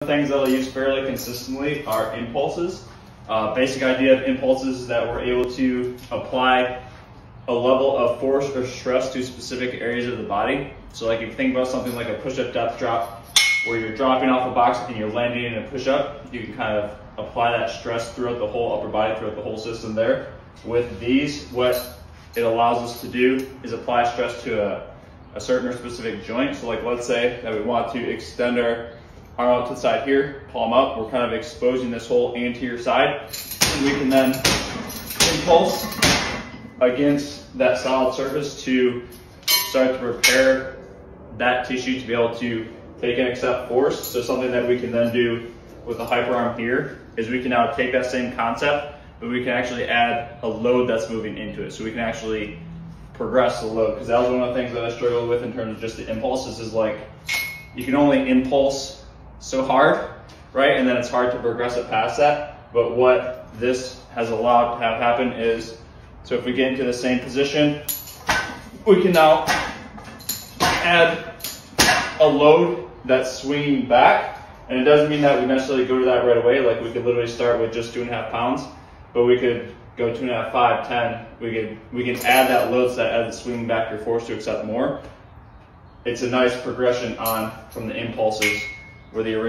Things that I'll use fairly consistently are impulses. Basic idea of impulses is that we're able to apply a level of force or stress to specific areas of the body. So like if you think about something like a push-up depth drop, where you're dropping off a box and you're landing in a push-up, you can kind of apply that stress throughout the whole upper body, throughout the whole system there. With these, what it allows us to do is apply stress to a certain or specific joint. So like let's say that we want to extend our arm out to the side here, palm up, we're kind of exposing this whole anterior side. And we can then impulse against that solid surface to start to prepare that tissue to be able to take and accept force. So something that we can then do with the hyperarm here is we can now take that same concept, but we can actually add a load that's moving into it. So we can actually progress the load, because that was one of the things that I struggled with in terms of just the impulses, is like you can only impulse so hard, right? And then it's hard to progress it past that. But what this has allowed to have happen is, so if we get into the same position, we can now add a load that's swinging back. And it doesn't mean that we necessarily go to that right away. Like we could literally start with just 2.5 pounds, but we could go 2.5, 5, 10. We can add that load set as it's swinging back your force to accept more. It's a nice progression on from the impulses where the original